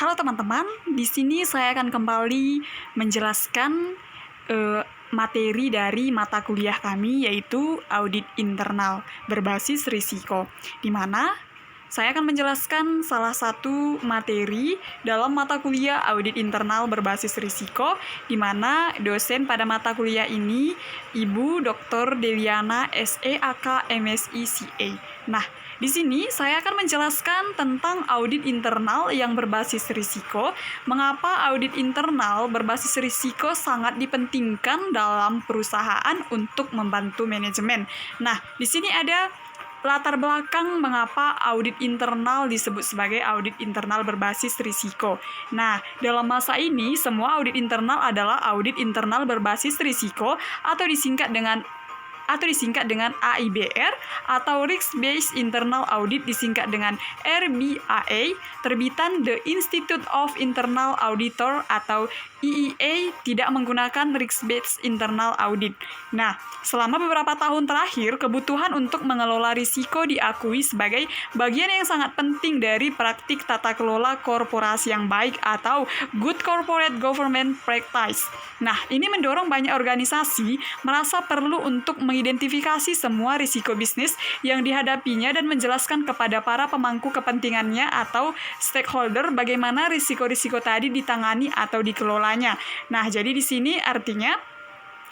Halo teman-teman, di sini saya akan kembali menjelaskan materi dari mata kuliah kami, yaitu audit internal berbasis risiko, di mana saya akan menjelaskan salah satu materi dalam mata kuliah audit internal berbasis risiko, di mana dosen pada mata kuliah ini Ibu Dr. Deliana SEAK MSI CA. Nah, di sini saya akan menjelaskan tentang audit internal yang berbasis risiko, mengapa audit internal berbasis risiko sangat dipentingkan dalam perusahaan untuk membantu manajemen. Nah, di sini ada latar belakang mengapa audit internal disebut sebagai audit internal berbasis risiko. Nah, dalam masa ini, semua audit internal adalah audit internal berbasis risiko atau disingkat dengan AIBR atau Risk Based Internal Audit disingkat dengan RBAA, terbitan The Institute of Internal Auditor atau IIA, tidak menggunakan Risk Based Internal Audit. Nah, selama beberapa tahun terakhir, kebutuhan untuk mengelola risiko diakui sebagai bagian yang sangat penting dari praktik tata kelola korporasi yang baik atau Good Corporate Government Practice. Nah, ini mendorong banyak organisasi merasa perlu untuk mengidentifikasi semua risiko bisnis yang dihadapinya dan menjelaskan kepada para pemangku kepentingannya atau stakeholder bagaimana risiko-risiko tadi ditangani atau dikelolanya. Nah, jadi di sini artinya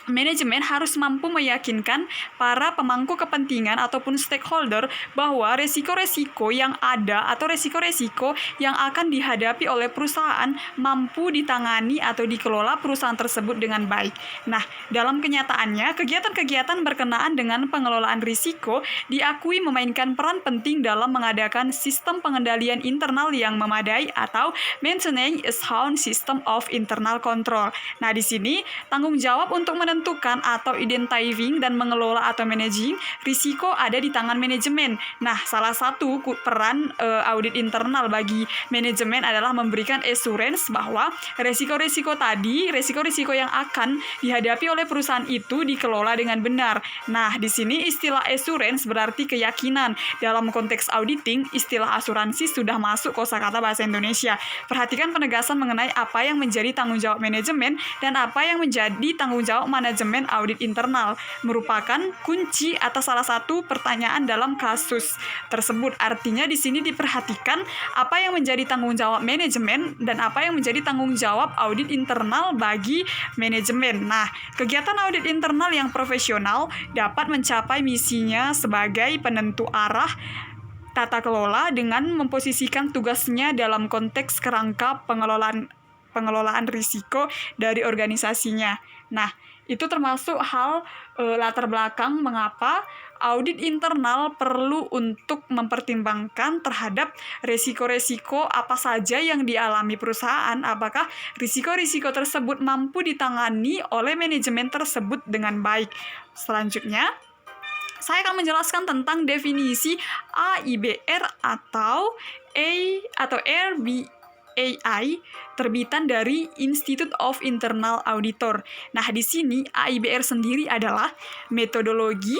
manajemen harus mampu meyakinkan para pemangku kepentingan ataupun stakeholder bahwa resiko-resiko yang ada atau resiko-resiko yang akan dihadapi oleh perusahaan mampu ditangani atau dikelola perusahaan tersebut dengan baik. Nah, dalam kenyataannya, kegiatan-kegiatan berkenaan dengan pengelolaan risiko diakui memainkan peran penting dalam mengadakan sistem pengendalian internal yang memadai atau maintaining a sound system of internal control. Nah, di sini tanggung jawab untuk menentukan atau identifying dan mengelola atau managing risiko ada di tangan manajemen. Nah, salah satu peran audit internal bagi manajemen adalah memberikan assurance bahwa risiko-risiko tadi, risiko-risiko yang akan dihadapi oleh perusahaan itu dikelola dengan benar. Nah, di sini istilah assurance berarti keyakinan. Dalam konteks auditing, istilah asuransi sudah masuk kosakata bahasa Indonesia. Perhatikan penegasan mengenai apa yang menjadi tanggung jawab manajemen dan apa yang menjadi tanggung jawab manajemen audit internal merupakan kunci atas salah satu pertanyaan dalam kasus tersebut. Artinya di sini diperhatikan apa yang menjadi tanggung jawab manajemen dan apa yang menjadi tanggung jawab audit internal bagi manajemen. Nah, kegiatan audit internal yang profesional dapat mencapai misinya sebagai penentu arah tata kelola dengan memposisikan tugasnya dalam konteks kerangka pengelolaan risiko dari organisasinya. Nah, itu termasuk hal latar belakang mengapa audit internal perlu untuk mempertimbangkan terhadap risiko-risiko apa saja yang dialami perusahaan, apakah risiko-risiko tersebut mampu ditangani oleh manajemen tersebut dengan baik. Selanjutnya, saya akan menjelaskan tentang definisi AIBR atau RBAI terbitan dari Institute of Internal Auditor. Nah, di sini AIBR sendiri adalah metodologi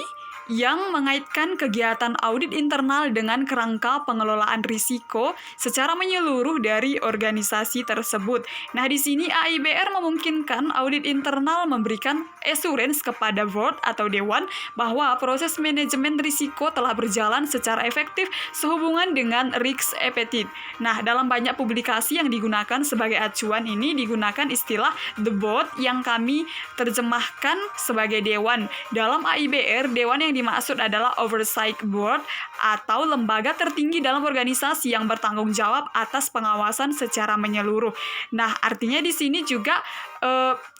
yang mengaitkan kegiatan audit internal dengan kerangka pengelolaan risiko secara menyeluruh dari organisasi tersebut. Nah, di sini AIBR memungkinkan audit internal memberikan assurance kepada board atau dewan bahwa proses manajemen risiko telah berjalan secara efektif sehubungan dengan risk appetite. Nah, dalam banyak publikasi yang digunakan sebagai acuan ini digunakan istilah the board yang kami terjemahkan sebagai dewan. Dalam AIBR, dewan yang dimaksud adalah Oversight Board atau lembaga tertinggi dalam organisasi yang bertanggung jawab atas pengawasan secara menyeluruh. Nah, artinya di sini juga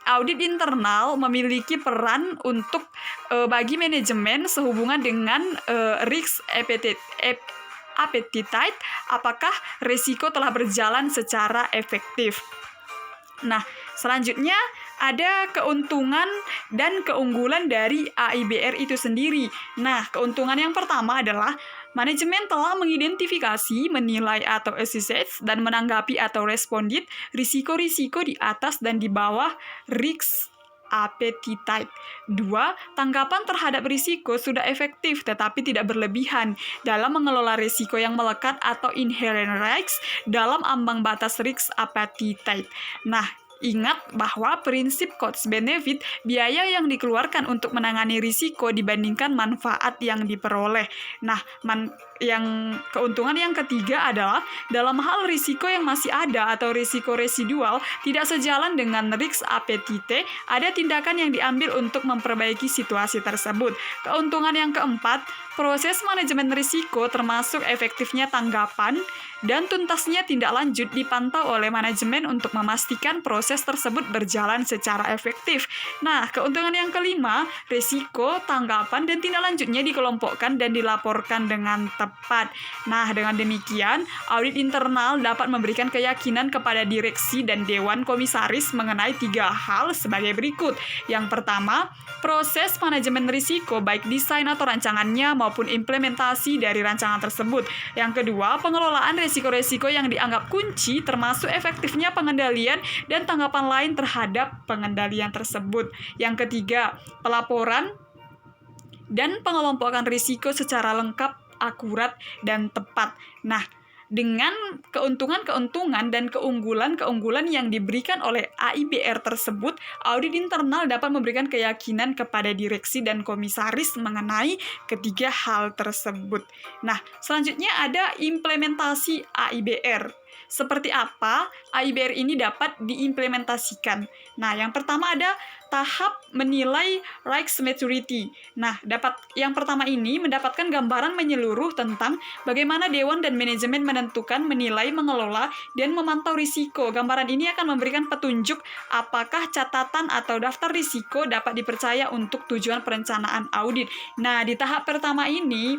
audit internal memiliki peran untuk bagi manajemen sehubungan dengan risk appetite, apakah risiko telah berjalan secara efektif. Nah, selanjutnya ada keuntungan dan keunggulan dari AIBR itu sendiri. Nah, keuntungan yang pertama adalah manajemen telah mengidentifikasi, menilai atau assess dan menanggapi atau responded risiko-risiko di atas dan di bawah risk appetite. 2. Tanggapan terhadap risiko sudah efektif tetapi tidak berlebihan dalam mengelola risiko yang melekat atau inherent risks dalam ambang batas risk appetite. Nah, ingat bahwa prinsip cost benefit, biaya yang dikeluarkan untuk menangani risiko dibandingkan manfaat yang diperoleh. Nah, yang keuntungan yang ketiga adalah dalam hal risiko yang masih ada atau risiko residual tidak sejalan dengan risk appetite, ada tindakan yang diambil untuk memperbaiki situasi tersebut. Keuntungan yang keempat, proses manajemen risiko termasuk efektifnya tanggapan dan tuntasnya tindak lanjut dipantau oleh manajemen untuk memastikan proses tersebut berjalan secara efektif. Nah, keuntungan yang kelima, risiko, tanggapan, dan tindak lanjutnya dikelompokkan dan dilaporkan dengan tepat. Nah, dengan demikian, audit internal dapat memberikan keyakinan kepada direksi dan dewan komisaris mengenai 3 hal sebagai berikut. Yang pertama, proses manajemen risiko baik desain atau rancangannya maupun implementasi dari rancangan tersebut. Yang kedua, pengelolaan risiko-risiko yang dianggap kunci termasuk efektifnya pengendalian dan tanggapan lain terhadap pengendalian tersebut. Yang ketiga, pelaporan dan pengelompokan risiko secara lengkap, akurat, dan tepat. Nah, dengan keuntungan-keuntungan dan keunggulan-keunggulan yang diberikan oleh AIBR tersebut, audit internal dapat memberikan keyakinan kepada direksi dan komisaris mengenai ketiga hal tersebut. Nah, selanjutnya ada implementasi AIBR. Seperti apa AIBR ini dapat diimplementasikan? Nah, yang pertama ada tahap menilai risk maturity. Nah, yang pertama ini mendapatkan gambaran menyeluruh tentang bagaimana dewan dan manajemen menentukan, menilai, mengelola, dan memantau risiko. Gambaran ini akan memberikan petunjuk apakah catatan atau daftar risiko dapat dipercaya untuk tujuan perencanaan audit. Nah, di tahap pertama ini,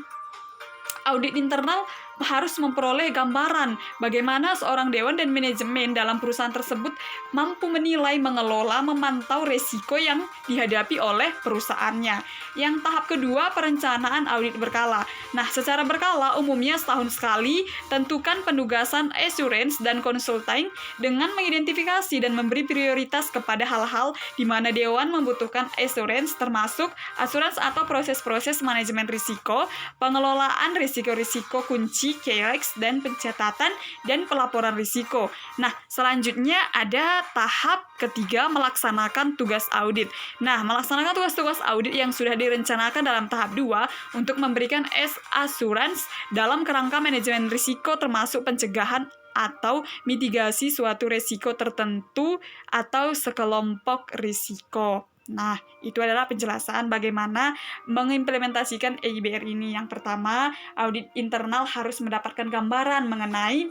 audit internal harus memperoleh gambaran bagaimana seorang dewan dan manajemen dalam perusahaan tersebut mampu menilai, mengelola, memantau risiko yang dihadapi oleh perusahaannya. Yang tahap kedua, perencanaan audit berkala. Nah, secara berkala umumnya setahun sekali, tentukan penugasan assurance dan consulting dengan mengidentifikasi dan memberi prioritas kepada hal-hal di mana dewan membutuhkan assurance, termasuk asuransi atau proses-proses manajemen risiko, pengelolaan risiko-risiko kunci, KRX, dan pencatatan dan pelaporan risiko. Nah, selanjutnya ada tahap ketiga, melaksanakan tugas audit. Nah, melaksanakan tugas-tugas audit yang sudah direncanakan dalam tahap 2 untuk memberikan assurance dalam kerangka manajemen risiko termasuk pencegahan atau mitigasi suatu risiko tertentu atau sekelompok risiko. Nah, itu adalah penjelasan bagaimana mengimplementasikan AIBR ini. Yang pertama, audit internal harus mendapatkan gambaran mengenai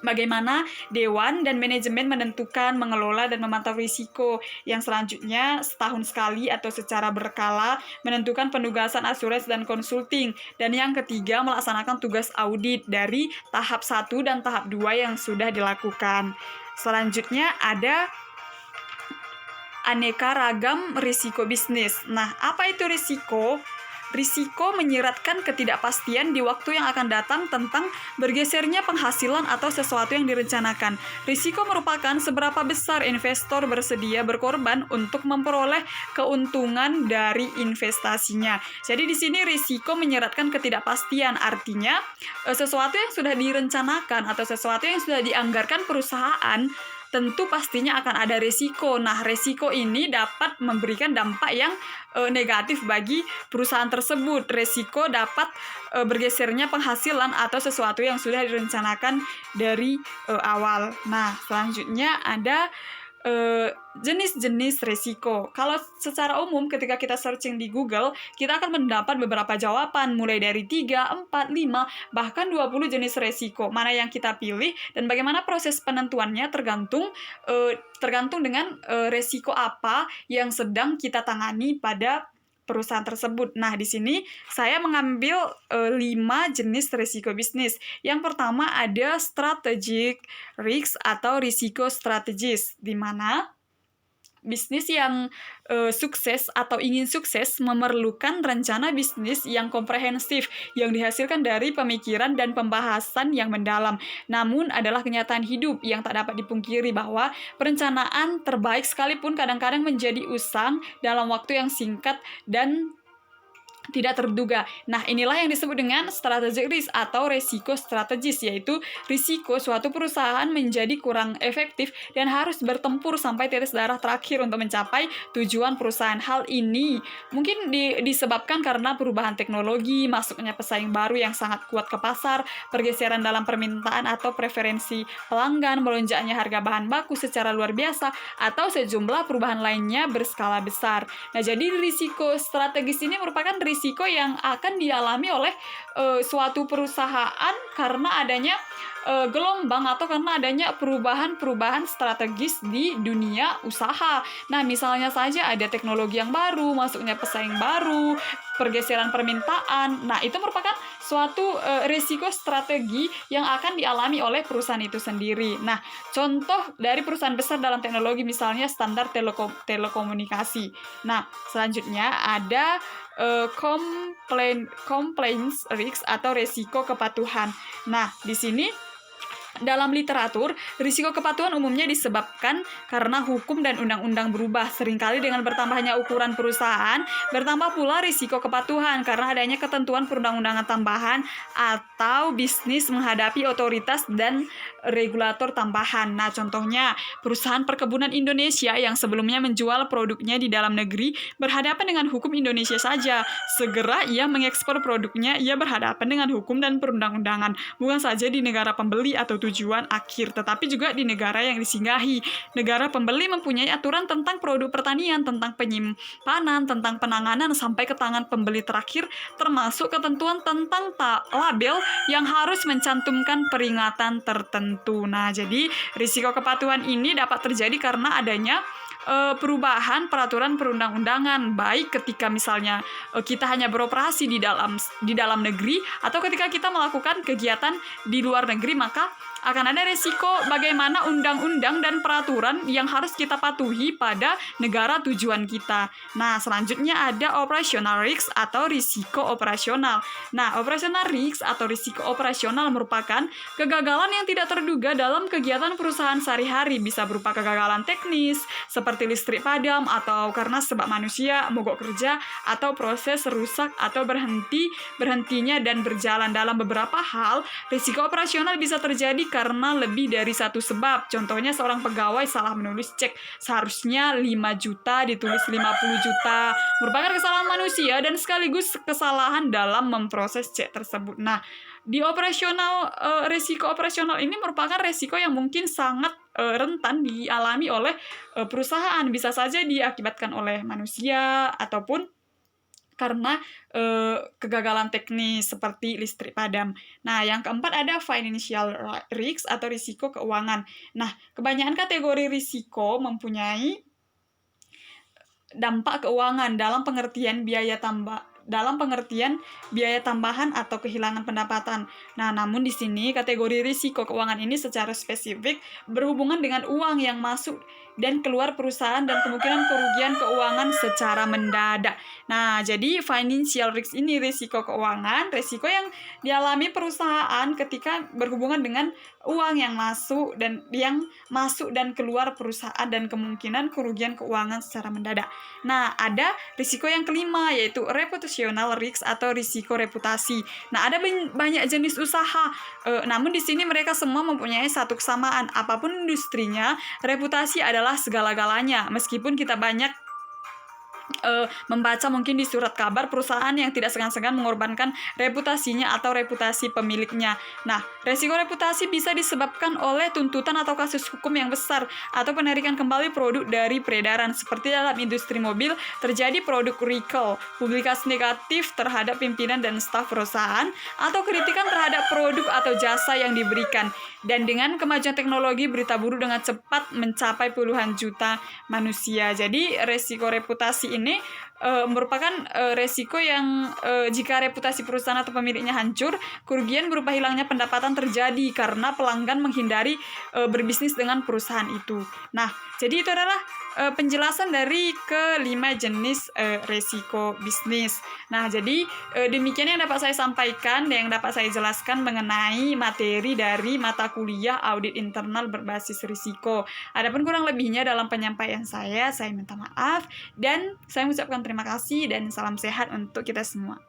bagaimana dewan dan manajemen menentukan, mengelola, dan memantau risiko. Yang selanjutnya, setahun sekali atau secara berkala menentukan penugasan asuransi dan konsulting. Dan yang ketiga, melaksanakan tugas audit dari tahap 1 dan tahap 2 yang sudah dilakukan. Selanjutnya ada aneka ragam risiko bisnis. Nah, apa itu risiko? Risiko menyiratkan ketidakpastian di waktu yang akan datang tentang bergesernya penghasilan atau sesuatu yang direncanakan. Risiko merupakan seberapa besar investor bersedia berkorban untuk memperoleh keuntungan dari investasinya. Jadi di sini risiko menyiratkan ketidakpastian, artinya sesuatu yang sudah direncanakan atau sesuatu yang sudah dianggarkan perusahaan tentu pastinya akan ada resiko. Nah, resiko ini dapat memberikan dampak yang negatif bagi perusahaan tersebut. Resiko dapat bergesernya penghasilan atau sesuatu yang sudah direncanakan dari awal. Nah, selanjutnya ada jenis-jenis resiko. Kalau secara umum ketika kita searching di Google, kita akan mendapat beberapa jawaban mulai dari 3, 4, 5, bahkan 20 jenis resiko. Mana yang kita pilih dan bagaimana proses penentuannya tergantung dengan resiko apa yang sedang kita tangani pada perusahaan tersebut. Nah, di sini saya mengambil 5 jenis risiko bisnis. Yang pertama ada strategic risk atau risiko strategis, di mana Bisnis yang sukses atau ingin sukses memerlukan rencana bisnis yang komprehensif yang dihasilkan dari pemikiran dan pembahasan yang mendalam. Namun adalah kenyataan hidup yang tak dapat dipungkiri bahwa perencanaan terbaik sekalipun kadang-kadang menjadi usang dalam waktu yang singkat dan tidak terduga. Nah, inilah yang disebut dengan strategic risk atau resiko strategis, yaitu risiko suatu perusahaan menjadi kurang efektif dan harus bertempur sampai tetes darah terakhir untuk mencapai tujuan perusahaan. Hal ini mungkin disebabkan karena perubahan teknologi, masuknya pesaing baru yang sangat kuat ke pasar, pergeseran dalam permintaan atau preferensi pelanggan, melonjaknya harga bahan baku secara luar biasa, atau sejumlah perubahan lainnya berskala besar. Nah, jadi risiko strategis ini merupakan risiko yang akan dialami oleh suatu perusahaan karena adanya gelombang atau karena adanya perubahan-perubahan strategis di dunia usaha. Nah, misalnya saja ada teknologi yang baru, masuknya pesaing baru, pergeseran permintaan. Nah, itu merupakan suatu risiko strategi yang akan dialami oleh perusahaan itu sendiri. Nah, contoh dari perusahaan besar dalam teknologi misalnya standar telekomunikasi. Nah, selanjutnya ada compliance risk atau resiko kepatuhan. Nah, di sini dalam literatur, risiko kepatuhan umumnya disebabkan karena hukum dan undang-undang berubah. Seringkali dengan bertambahnya ukuran perusahaan, bertambah pula risiko kepatuhan karena adanya ketentuan perundang-undangan tambahan atau bisnis menghadapi otoritas dan regulator tambahan. Nah, contohnya perusahaan perkebunan Indonesia yang sebelumnya menjual produknya di dalam negeri berhadapan dengan hukum Indonesia saja. Segera ia mengekspor produknya, ia berhadapan dengan hukum dan perundang-undangan, bukan saja di negara pembeli atau tujuan akhir, tetapi juga di negara yang disinggahi. Negara pembeli mempunyai aturan tentang produk pertanian, tentang penyimpanan, tentang penanganan sampai ke tangan pembeli terakhir, termasuk ketentuan tentang label yang harus mencantumkan peringatan tertentu. Nah, jadi risiko kepatuhan ini dapat terjadi karena adanya perubahan peraturan perundang-undangan, baik ketika misalnya kita hanya beroperasi di dalam negeri atau ketika kita melakukan kegiatan di luar negeri, maka akan ada resiko bagaimana undang-undang dan peraturan yang harus kita patuhi pada negara tujuan kita. Nah, selanjutnya ada operational risk atau risiko operasional. Nah, operational risk atau risiko operasional merupakan kegagalan yang tidak terduga dalam kegiatan perusahaan sehari-hari, bisa berupa kegagalan teknis seperti listrik padam atau karena sebab manusia mogok kerja atau proses rusak atau berhentinya dan berjalan. Dalam beberapa hal, risiko operasional bisa terjadi karena lebih dari satu sebab. Contohnya seorang pegawai salah menulis cek seharusnya 5 juta ditulis 50 juta. Merupakan kesalahan manusia dan sekaligus kesalahan dalam memproses cek tersebut. Nah, di risiko operasional ini merupakan risiko yang mungkin sangat rentan dialami oleh perusahaan. Bisa saja diakibatkan oleh manusia ataupun karena kegagalan teknis seperti listrik padam. Nah, yang keempat ada financial risk atau risiko keuangan. Nah, kebanyakan kategori risiko mempunyai dampak keuangan dalam pengertian biaya tambahan atau kehilangan pendapatan. Nah, namun di sini kategori risiko keuangan ini secara spesifik berhubungan dengan uang yang masuk dan keluar perusahaan dan kemungkinan kerugian keuangan secara mendadak. Nah, jadi financial risk ini risiko keuangan, risiko yang dialami perusahaan ketika berhubungan dengan uang yang masuk dan keluar perusahaan dan kemungkinan kerugian keuangan secara mendadak. Nah, ada risiko yang kelima yaitu reputational risk atau risiko reputasi. Nah, ada banyak jenis usaha. Namun di sini mereka semua mempunyai satu kesamaan. Apapun industrinya, reputasi adalah segala-galanya. Meskipun kita banyak membaca mungkin di surat kabar perusahaan yang tidak segan-segan mengorbankan reputasinya atau reputasi pemiliknya. Nah, resiko reputasi bisa disebabkan oleh tuntutan atau kasus hukum yang besar atau penarikan kembali produk dari peredaran. Seperti dalam industri mobil, terjadi produk recall, publikasi negatif terhadap pimpinan dan staf perusahaan, atau kritikan terhadap produk atau jasa yang diberikan. Dan dengan kemajuan teknologi, berita buruk dengan cepat mencapai puluhan juta manusia. Jadi, resiko reputasi ini ini merupakan resiko yang jika reputasi perusahaan atau pemiliknya hancur, kerugian berupa hilangnya pendapatan terjadi karena pelanggan menghindari berbisnis dengan perusahaan itu. Nah, jadi itu adalah penjelasan dari kelima jenis resiko bisnis. Nah, jadi demikian yang dapat saya sampaikan dan yang dapat saya jelaskan mengenai materi dari mata kuliah audit internal berbasis risiko. Adapun kurang lebihnya dalam penyampaian saya minta maaf dan saya mengucapkan terima kasih dan salam sehat untuk kita semua.